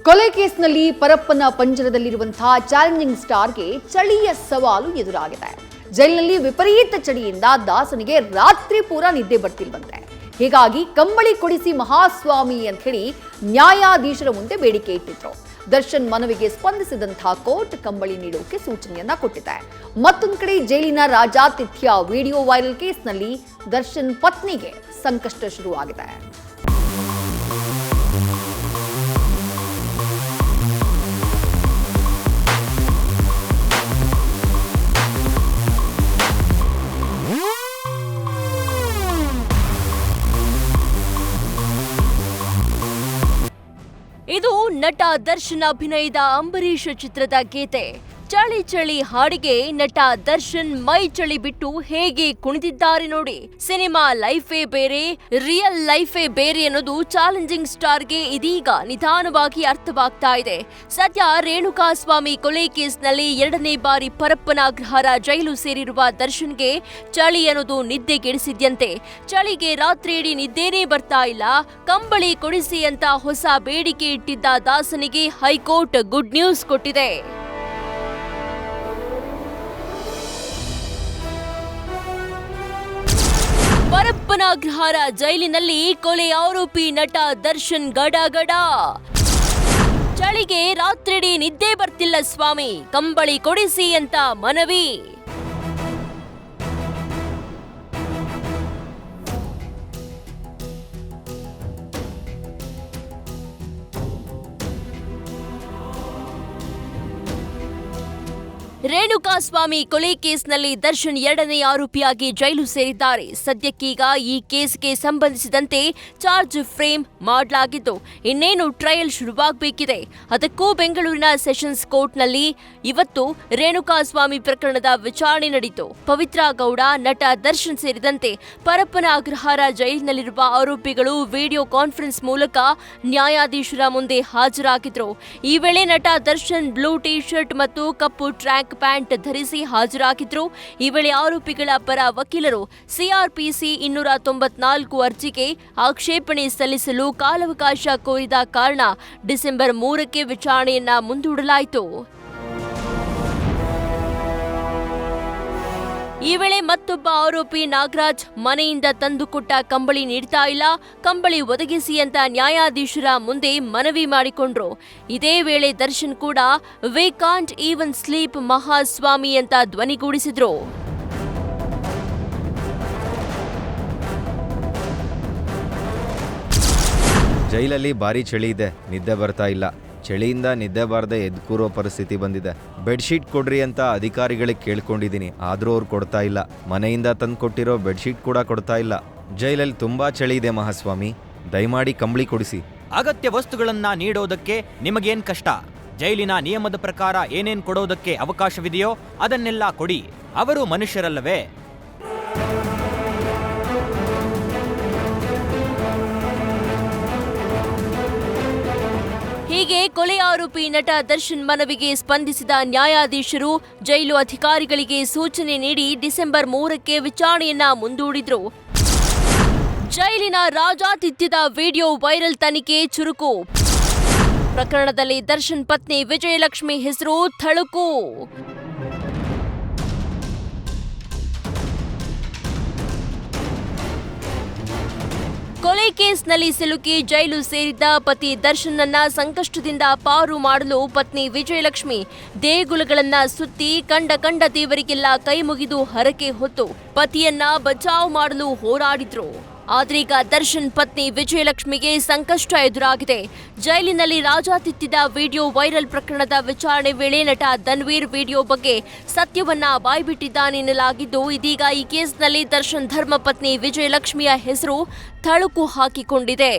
ಕೊಲೆ ಕೇಸ್ನಲ್ಲಿ ಪರಪ್ಪನ ಪಂಜರದಲ್ಲಿರುವಂತಹ ಚಾಲೆಂಜಿಂಗ್ ಸ್ಟಾರ್ಗೆ ಚಳಿಯ ಸವಾಲು ಎದುರಾಗಿದೆ. ಜೈಲಿನಲ್ಲಿ ವಿಪರೀತ ಚಳಿಯಿಂದ ದಾಸನಿಗೆ ರಾತ್ರಿ ಪೂರ ನಿದ್ದೆ ಬರ್ತಿಲ್ವಂತೆ. ಹೀಗಾಗಿ ಕಂಬಳಿ ಕೊಡಿಸಿ ಮಹಾಸ್ವಾಮಿ ಅಂತ ಹೇಳಿ ನ್ಯಾಯಾಧೀಶರ ಮುಂದೆ ಬೇಡಿಕೆ ಇಟ್ಟಿದ್ರು. ದರ್ಶನ್ ಮನವಿಗೆ ಸ್ಪಂದಿಸಿದಂತಹ ಕೋರ್ಟ್ ಕಂಬಳಿ ನೀಡೋಕೆ ಸೂಚನೆಯನ್ನ ಕೊಟ್ಟಿದೆ. ಮತ್ತೊಂದು ಕಡೆ ಜೈಲಿನ ರಾಜಾತಿಥ್ಯ ವಿಡಿಯೋ ವೈರಲ್ ಕೇಸ್ನಲ್ಲಿ ದರ್ಶನ್ ಪತ್ನಿಗೆ ಸಂಕಷ್ಟ ಶುರುವಾಗಿದೆ. ಇದು ನಟ ದರ್ಶನ್ ಅಭಿನಯದ ಅಂಬರೀಷ್ ಚಿತ್ರದ ಗೀತೆ. ಚಳಿ ಚಳಿ ಹಾಡಿಗೆ ನಟ ದರ್ಶನ್ ಮೈ ಚಳಿ ಬಿಟ್ಟು ಹೇಗೆ ಕುಣಿದಿದ್ದಾರೆ ನೋಡಿ. ಸಿನಿಮಾ ಲೈಫೇ ಬೇರೆ, ರಿಯಲ್ ಲೈಫೇ ಬೇರೆ ಅನ್ನೋದು ಚಾಲೆಂಜಿಂಗ್ ಸ್ಟಾರ್ಗೆ ಇದೀಗ ನಿಧಾನವಾಗಿ ಅರ್ಥವಾಗ್ತಾ ಇದೆ. ಸದ್ಯ ರೇಣುಕಾಸ್ವಾಮಿ ಕೊಲೆ ಕೇಸ್ನಲ್ಲಿ 2ನೇ ಬಾರಿ ಪರಪ್ಪನ ಅಗ್ರಹಾರ ಜೈಲು ಸೇರಿರುವ ದರ್ಶನ್ಗೆ ಚಳಿ ಅನ್ನೋದು ನಿದ್ದೆಗೆಡಿಸಿದ್ಯಂತೆ. ಚಳಿಗೆ ರಾತ್ರಿಯಿಡೀ ನಿದ್ದೆನೇ ಬರ್ತಾ ಇಲ್ಲ, ಕಂಬಳಿ ಕೊಡಿಸಿ ಅಂತ ಹೊಸ ಬೇಡಿಕೆ ಇಟ್ಟಿದ್ದ ದಾಸನಿಗೆ ಹೈಕೋರ್ಟ್ ಗುಡ್ ನ್ಯೂಸ್ ಕೊಟ್ಟಿದೆ. ಪರಪ್ಪನ ಅಗ್ರಹಾರ ಜೈಲಿನಲ್ಲಿ ಕೊಲೆ ಆರೋಪಿ ನಟ ದರ್ಶನ್ ಗಡಗಡ. ಚಳಿಗೆ ರಾತ್ರಿಡೀ ನಿದ್ದೆ ಬರ್ತಿಲ್ಲ ಸ್ವಾಮಿ, ಕಂಬಳಿ ಕೊಡಿಸಿ ಅಂತ ಮನವಿ. ರೇಣುಕಾಸ್ವಾಮಿ ಕೊಲೆ ಕೇಸ್ನಲ್ಲಿ ದರ್ಶನ್ 2ನೇ ಆರೋಪಿಯಾಗಿ ಜೈಲು ಸೇರಿದ್ದಾರೆ. ಸದ್ಯಕ್ಕೀಗ ಈ ಕೇಸ್ಗೆ ಸಂಬಂಧಿಸಿದಂತೆ ಚಾರ್ಜ್ ಫ್ರೇಮ್ ಮಾಡಲಾಗಿದ್ದು ಇನ್ನೇನು ಟ್ರಯಲ್ ಶುರುವಾಗಬೇಕಿದೆ. ಅದಕ್ಕೂ ಬೆಂಗಳೂರಿನ ಸೆಷನ್ಸ್ ಕೋರ್ಟ್ನಲ್ಲಿ ಇವತ್ತು ರೇಣುಕಾಸ್ವಾಮಿ ಪ್ರಕರಣದ ವಿಚಾರಣೆ ನಡೆಯಿತು. ಪವಿತ್ರ ಗೌಡ, ನಟ ದರ್ಶನ್ ಸೇರಿದಂತೆ ಪರಪ್ಪನ ಅಗ್ರಹಾರ ಜೈಲಿನಲ್ಲಿರುವ ಆರೋಪಿಗಳು ವಿಡಿಯೋ ಕಾನ್ಫರೆನ್ಸ್ ಮೂಲಕ ನ್ಯಾಯಾಧೀಶರ ಮುಂದೆ ಹಾಜರಾಗಿದ್ರು. ಈ ವೇಳೆ ನಟ ದರ್ಶನ್ ಬ್ಲೂ ಟಿ ಶರ್ಟ್ ಮತ್ತು ಕಪ್ಪು ಟ್ರ್ಯಾಕ್ ಪ್ಯಾಂಟ್ ಧರಿಸಿ ಹಾಜರಾಗಿದ್ರು. ಈ ವೇಳೆ ಆರೋಪಿಗಳ ಪರ ವಕೀಲರು ಸಿಆರ್ಪಿಸಿ 294 ಅರ್ಜಿಗೆ ಆಕ್ಷೇಪಣೆ ಸಲ್ಲಿಸಲು ಕಾಲಾವಕಾಶ ಕೋರಿದ ಕಾರಣ ಡಿಸೆಂಬರ್ 3ಕ್ಕೆ ವಿಚಾರಣೆಯನ್ನ ಮುಂದೂಡಲಾಯಿತು. ಈ ವೇಳೆ ಮತ್ತೊಬ್ಬ ಆರೋಪಿ ನಾಗರಾಜ್ ಮನೆಯಿಂದ ತಂದುಕೊಟ್ಟ ಕಂಬಳಿ ನೀಡ್ತಾ ಇಲ್ಲ, ಕಂಬಳಿ ಒದಗಿಸಿ ಅಂತ ನ್ಯಾಯಾಧೀಶರ ಮುಂದೆ ಮನವಿ ಮಾಡಿಕೊಂಡ್ರು. ಇದೇ ವೇಳೆ ದರ್ಶನ್ ಕೂಡ ವಿ ಕಾಂಟ್ ಈವನ್ ಸ್ಲೀಪ್ ಮಹಾಸ್ವಾಮಿ ಅಂತ ಧ್ವನಿಗೂಡಿಸಿದ್ರು. ಜೈಲಲ್ಲಿ ಭಾರಿ ಚಳಿ ಇದೆ, ನಿದ್ದೆ ಬರ್ತಾ ಇಲ್ಲ. ಚಳಿಯಿಂದ ನಿದ್ದೆ ಬಾರದೆ ಎದ್ದು ಕೂರೋ ಪರಿಸ್ಥಿತಿ ಬಂದಿದೆ. ಬೆಡ್ಶೀಟ್ ಕೊಡ್ರಿ ಅಂತ ಅಧಿಕಾರಿಗಳಿಗೆ ಕೇಳ್ಕೊಂಡಿದ್ದೀನಿ, ಆದರೂ ಅವ್ರು ಕೊಡ್ತಾ ಇಲ್ಲ. ಮನೆಯಿಂದ ತಂದು ಕೊಟ್ಟಿರೋ ಬೆಡ್ಶೀಟ್ ಕೂಡ ಕೊಡ್ತಾ ಇಲ್ಲ. ಜೈಲಲ್ಲಿ ತುಂಬಾ ಚಳಿ ಇದೆ ಮಹಾಸ್ವಾಮಿ, ದಯಮಾಡಿ ಕಂಬಳಿ ಕೊಡಿಸಿ. ಅಗತ್ಯ ವಸ್ತುಗಳನ್ನ ನೀಡೋದಕ್ಕೆ ನಿಮಗೇನ್ ಕಷ್ಟ? ಜೈಲಿನ ನಿಯಮದ ಪ್ರಕಾರ ಏನೇನ್ ಕೊಡೋದಕ್ಕೆ ಅವಕಾಶವಿದೆಯೋ ಅದನ್ನೆಲ್ಲ ಕೊಡಿ. ಅವರು ಮನುಷ್ಯರಲ್ಲವೇ? ಹೀಗೆ ಕೊಲೆ ಆರೋಪಿ ನಟ ದರ್ಶನ್ ಮನವಿಗೆ ಸ್ಪಂದಿಸಿದ ನ್ಯಾಯಾಧೀಶರು ಜೈಲು ಅಧಿಕಾರಿಗಳಿಗೆ ಸೂಚನೆ ನೀಡಿ ಡಿಸೆಂಬರ್ 3ಕ್ಕೆ ವಿಚಾರಣೆಯನ್ನ ಮುಂದೂಡಿದ್ರು. ಜೈಲಿನ ರಾಜಾತಿಥ್ಯದ ವಿಡಿಯೋ ವೈರಲ್ ತನಿಖೆ ಚುರುಕು. ಪ್ರಕರಣದಲ್ಲಿ ದರ್ಶನ್ ಪತ್ನಿ ವಿಜಯಲಕ್ಷ್ಮಿ ಹೆಸರು ಥಳುಕು. ಕೊಲೆ ಕೇಸ್ನಲ್ಲಿ ಸಿಲುಕಿ ಜೈಲು ಸೇರಿದ್ದ ಪತಿ ದರ್ಶನ್ನನ್ನ ಸಂಕಷ್ಟದಿಂದ ಪಾರು ಮಾಡಲು ಪತ್ನಿ ವಿಜಯಲಕ್ಷ್ಮಿ ದೇಗುಲಗಳನ್ನ ಸುತ್ತಿ ಕಂಡ ದೇವರಿಗೆಲ್ಲ ಕೈ ಮುಗಿದು ಹರಕೆ ಹೊತ್ತು ಪತಿಯನ್ನ ಬಚಾವ್ ಮಾಡಲು ಹೋರಾಡಿದ್ರು. ಆದ್ರೀಗ ದರ್ಶನ್ ಪತ್ನಿ ವಿಜಯಲಕ್ಷ್ಮಿಗೆ ಸಂಕಷ್ಟ ಎದುರಾಗಿದೆ. ಜೈಲಿನಲ್ಲಿ ರಾಜಾತಿಥ್ಯದ ವಿಡಿಯೋ ವೈರಲ್ ಪ್ರಕರಣದ ವಿಚಾರಣೆ ವೇಳೆ ನಟ ಧನ್ವೀರ್ ವಿಡಿಯೋ ಬಗ್ಗೆ ಸತ್ಯವನ್ನ ಬಾಯ್ಬಿಟ್ಟಿದ್ದಾನೆನ್ನಲಾಗಿದ್ದು, ಇದೀಗ ಈ ಕೇಸ್ನಲ್ಲಿ ದರ್ಶನ್ ಧರ್ಮಪತ್ನಿ ವಿಜಯಲಕ್ಷ್ಮಿಯ ಹೆಸರು ಥಳುಕು ಹಾಕಿಕೊಂಡಿದೆ.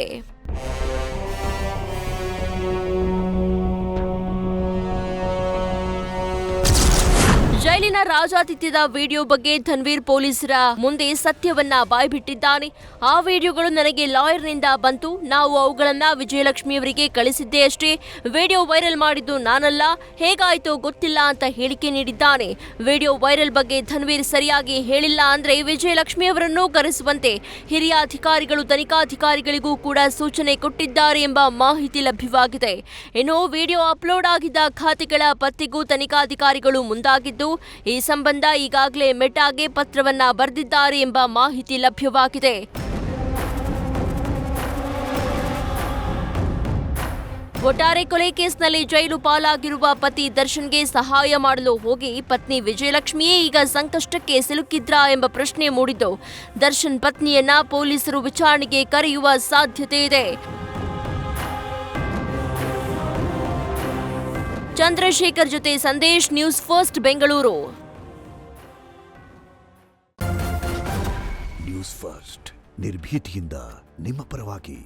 ಜೈಲಿನ ಜೈಲಿನ ರಾಜಾತಿಥ್ಯದ ವಿಡಿಯೋ ಬಗ್ಗೆ ಧನ್ವೀರ್ ಪೊಲೀಸರ ಮುಂದೆ ಸತ್ಯವನ್ನ ಬಾಯ್ಬಿಟ್ಟಿದ್ದಾನೆ. ಆ ವಿಡಿಯೋಗಳು ನನಗೆ ಲಾಯರ್ನಿಂದ ಬಂತು. ನಾವು ಅವುಗಳನ್ನ ವಿಜಯಲಕ್ಷ್ಮಿ ಅವರಿಗೆ ಕಳಿಸಿದ್ದೆ ಅಷ್ಟೇ. ವಿಡಿಯೋ ವೈರಲ್ ಮಾಡಿದ್ದು ನಾನಲ್ಲ, ಹೇಗಾಯ್ತೋ ಗೊತ್ತಿಲ್ಲ ಅಂತ ಹೇಳಿಕೆ ನೀಡಿದ್ದಾನೆ. ವಿಡಿಯೋ ವೈರಲ್ ಬಗ್ಗೆ ಧನ್ವೀರ್ ಸರಿಯಾಗಿ ಹೇಳಿಲ್ಲ ಅಂದ್ರೆ ವಿಜಯಲಕ್ಷ್ಮಿ ಅವರನ್ನು ಕರೆಸುವಂತೆ ಹಿರಿಯ ಅಧಿಕಾರಿಗಳು ತನಿಖಾಧಿಕಾರಿಗಳಿಗೂ ಕೂಡ ಸೂಚನೆ ಕೊಟ್ಟಿದ್ದಾರೆ ಎಂಬ ಮಾಹಿತಿ ಲಭ್ಯವಾಗಿದೆ. ಇನ್ನು ವಿಡಿಯೋ ಅಪ್ಲೋಡ್ ಆಗಿದ್ದ ಖಾತೆಗಳ ಪತ್ತೆಗೂ ತನಿಖಾಧಿಕಾರಿಗಳು ಮುಂದಾಗಿದ್ದು, ಈ ಸಂಬಂಧ ಈಗಾಗಲೇ ಮೆಟಾಗೆ ಪತ್ರವನ್ನ ಬರೆದಿದ್ದಾರೆ ಎಂಬ ಮಾಹಿತಿ ಲಭ್ಯವಾಗಿದೆ. ಒಟ್ಟಾರೆ ಕೊಲೆ ಕೇಸ್ನಲ್ಲಿ ಜೈಲು ಪಾಲಾಗಿರುವ ಪತಿ ದರ್ಶನ್ಗೆ ಸಹಾಯ ಮಾಡಲು ಹೋಗಿ ಪತ್ನಿ ವಿಜಯಲಕ್ಷ್ಮಿಯೇ ಈಗ ಸಂಕಷ್ಟಕ್ಕೆ ಸಿಲುಕಿದ್ರಾ ಎಂಬ ಪ್ರಶ್ನೆ ಮೂಡಿದ್ದು, ದರ್ಶನ್ ಪತ್ನಿಯನ್ನ ಪೊಲೀಸರು ವಿಚಾರಣೆಗೆ ಕರೆಯುವ ಸಾಧ್ಯತೆ ಇದೆ. ಚಂದ್ರಶೇಖರ್ ಜೊತೆ Sandesh, news first Bengaluru. News first ನಿರ್ಭೀತಿಯಿಂದ ನಿಮ್ಮ ಪರವಾಗಿ.